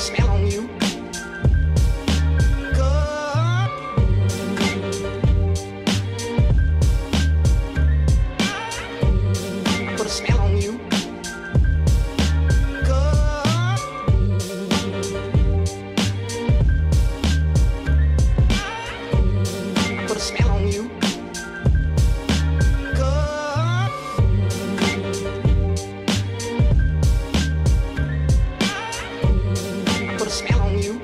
smell on you. Put a smell on you. Put a smell on you. Put a smell on you.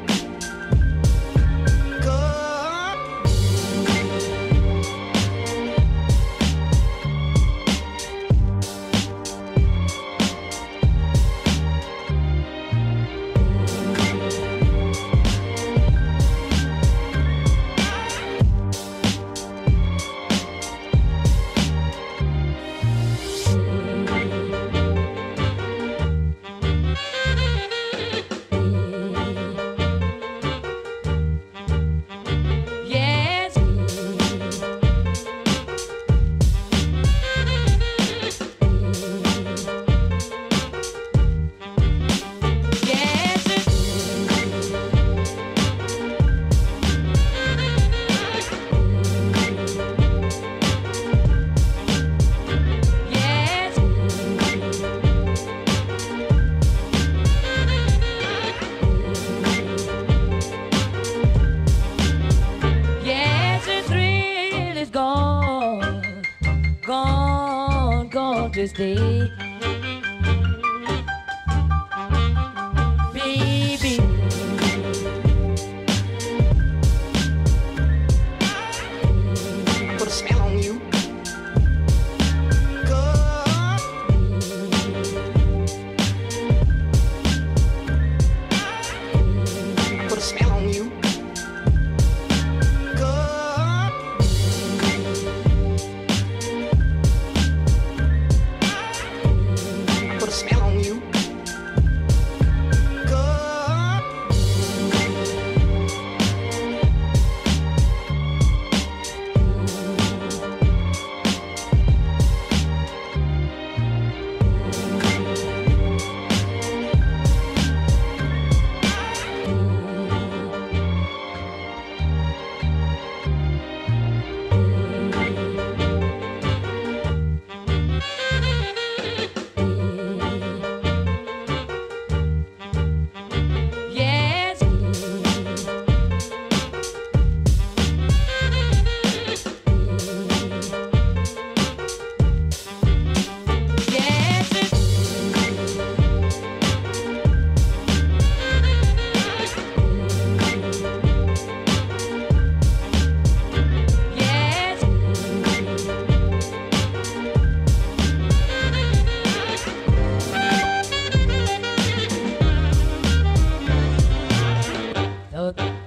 Gone this day, baby. Put a smell on you. Put a smell on you. Put a smell on you.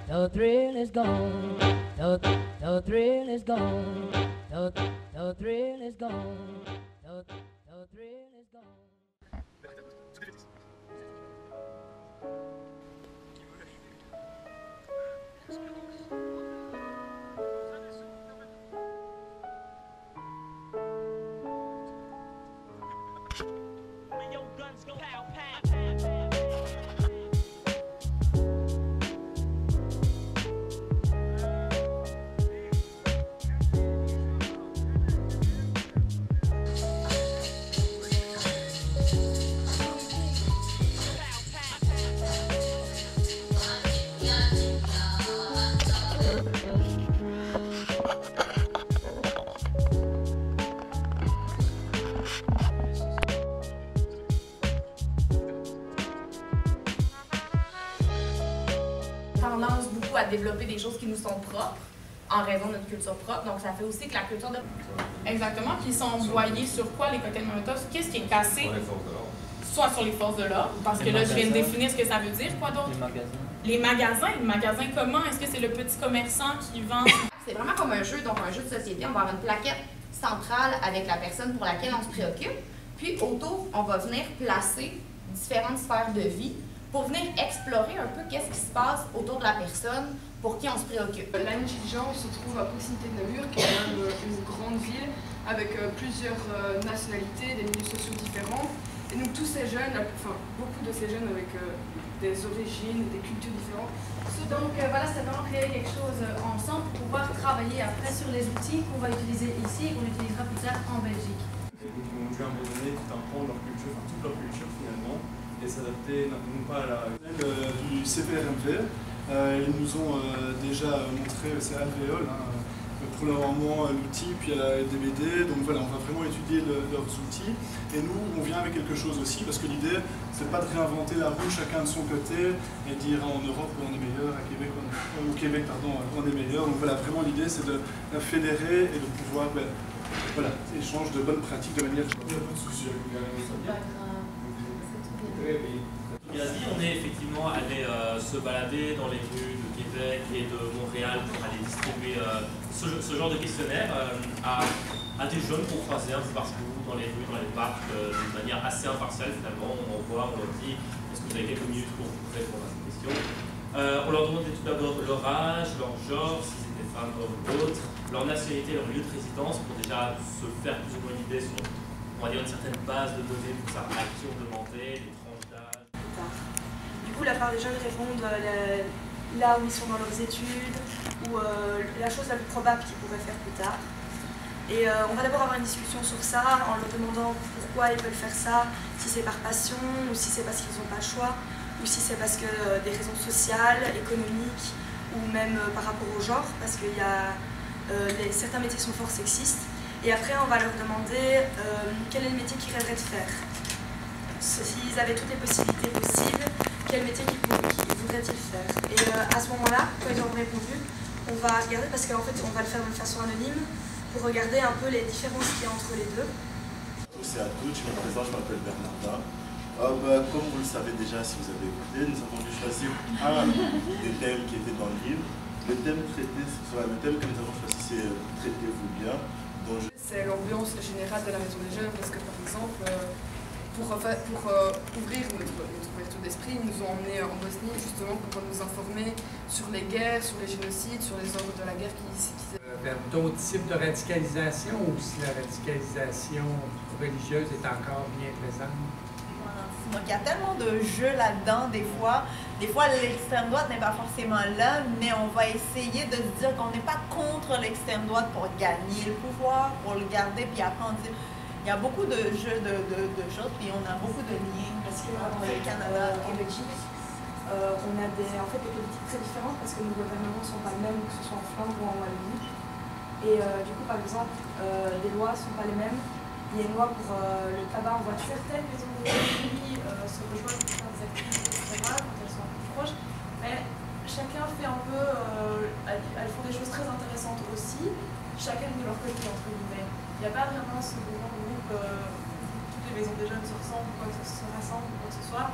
The thrill is gone. The thrill is gone. The thrill is gone. The thrill is gone. Tendance beaucoup à développer des choses qui nous sont propres en raison de notre culture propre. Donc, ça fait aussi que la culture de... Exactement, qui sont envoyés sur quoi les cocktails Molotov? Qu'est-ce qui est cassé? Soit sur les forces de l'ordre, parce que là, je viens de définir ce que ça veut dire. Quoi d'autre? Les magasins. Les magasins comment? Est-ce que c'est le petit commerçant qui vend? C'est vraiment comme un jeu, donc un jeu de société. On va avoir une plaquette centrale avec la personne pour laquelle on se préoccupe. Puis, autour, on va venir placer différentes sphères de vie pour venir explorer un peu qu'est-ce qui se passe autour de la personne pour qui on se préoccupe. L'Anne-Gilles-Jean se trouve à proximité de Namur, qui est quand même une grande ville avec plusieurs nationalités, des milieux sociaux différents. Et donc tous ces jeunes, enfin beaucoup de ces jeunes avec des origines, des cultures différentes. Donc voilà, c'est vraiment créer quelque chose ensemble pour pouvoir travailler après sur les outils qu'on va utiliser ici et qu'on utilisera plus tard en Belgique. Et donc ils ont dû à un moment donné tout un pan de leur culture, enfin toute leur culture finalement, et s'adapter non pas à la... Du CPRMV, ils nous ont déjà montré, c'est Alvéole, pour le moment l'outil, puis la DBD, donc voilà, on va vraiment étudier leurs outils. Et nous, on vient avec quelque chose aussi, parce que l'idée, c'est pas de réinventer la roue chacun de son côté et dire en Europe on est meilleur, au Québec on est meilleur. Donc voilà, vraiment l'idée c'est de fédérer et de pouvoir voilà, échange de bonnes pratiques de manière... Il n'y a pas de souci avec on est effectivement allé se balader dans les rues de Québec et de Montréal pour aller distribuer ce genre de questionnaire à des jeunes qu'on croisait un peu partout dans les rues, dans les parcs, de manière assez impartiale finalement. On envoie, on leur dit est-ce que vous avez quelques minutes pour répondre à ces questions. On leur demandait tout d'abord leur âge, leur genre, s'ils étaient femmes, hommes ou autres, leur nationalité, leur lieu de résidence pour déjà se faire plus ou moins une idée sur, on va dire, une certaine base de données pour savoir à qui on demandait, les tranches d'âge. Du coup, la part des jeunes répondent là où ils sont dans leurs études ou la chose la plus probable qu'ils pourraient faire plus tard. Et on va d'abord avoir une discussion sur ça en leur demandant pourquoi ils veulent faire ça, si c'est par passion ou si c'est parce qu'ils n'ont pas le choix ou si c'est parce que des raisons sociales, économiques ou même par rapport au genre, parce qu'il y a certains métiers sont fort sexistes. Et après, on va leur demander quel est le métier qu'ils rêveraient de faire. S'ils avaient toutes les possibilités possibles, quel métier qu'ils voudraient-ils faire. Et à ce moment-là, quand ils auront répondu, on va regarder, parce qu'en fait, on va le faire de façon anonyme, pour regarder un peu les différences qu'il y a entre les deux. C'est à tous, je me présente, je m'appelle Bernarda. Comme vous le savez déjà, si vous avez écouté, nous avons dû choisir un des thèmes qui était dans le livre. Le thème que nous avons choisi, c'est Traitez-vous bien. C'est l'ambiance générale de la Maison des Jeunes, parce que par exemple, pour ouvrir notre ouverture d'esprit, ils nous ont emmenés en Bosnie justement pour nous informer sur les guerres, sur les génocides, sur les ordres de la guerre vers d'autres types de radicalisation, ou si la radicalisation religieuse est encore bien présente? Donc il y a tellement de jeux là-dedans, des fois l'extrême droite n'est pas forcément là, mais on va essayer de se dire qu'on n'est pas contre l'extrême droite pour gagner le pouvoir, pour le garder, puis après on dit, il y a beaucoup de jeux de choses, puis on a beaucoup de liens, parce que entre le Canada et le Belgique, on a en fait des politiques très différentes parce que nos gouvernements ne sont pas les mêmes, que ce soit en Flandre ou en Wallonie. Et du coup, par exemple, les lois ne sont pas les mêmes. Il y a une loi pour le tabac en voiture. Certaines maisons de pays se rejoignent pour faire des activités, etc., quand elles sont un peu proches. Mais chacun fait un peu. Elles font des choses très intéressantes aussi, chacune de leur côté, entre guillemets. Il n'y a pas vraiment ce grand groupe, toutes les maisons des jeunes se ressemblent, quoi que se rassemblent, quoi que ce soit.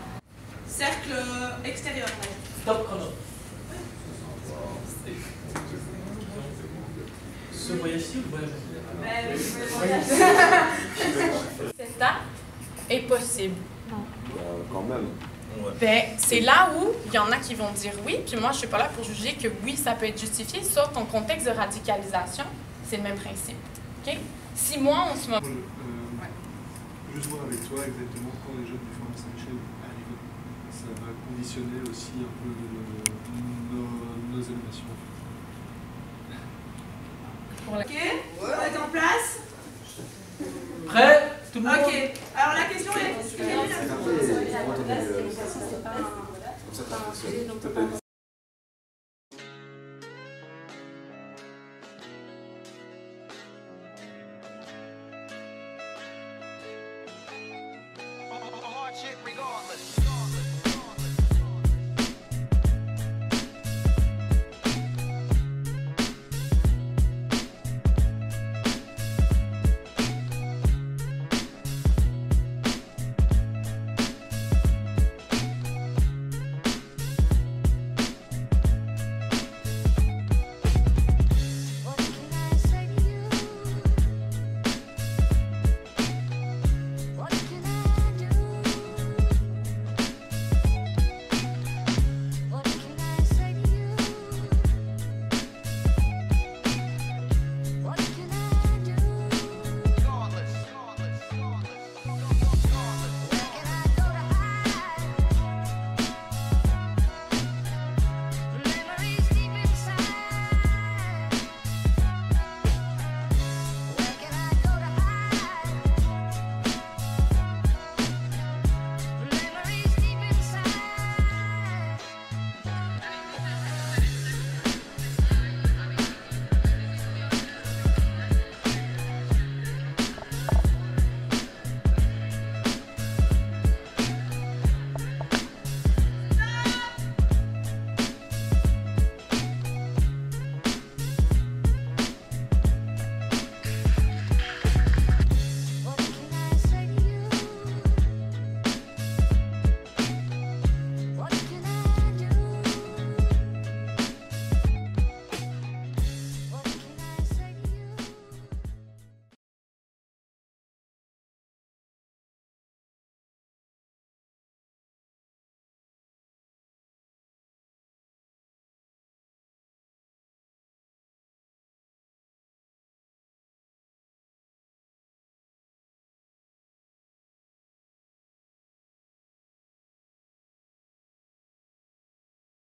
Cercle extérieur. Stop chrono. Ce voyage-ci ou le voyage Cette étape est possible. Quand même. Ben, c'est là où il y en a qui vont dire oui, puis moi je suis pas là pour juger que oui, ça peut être justifié, sauf ton contexte de radicalisation, c'est le même principe. Okay? Si moi, on se moque. Juste voir avec toi exactement quand les jeunes du Forum Saint-Michel arrivent. Ça va conditionner aussi un peu nos élévations. Ok, on est en place. Prêt? Tout le monde? Ok, alors la question est...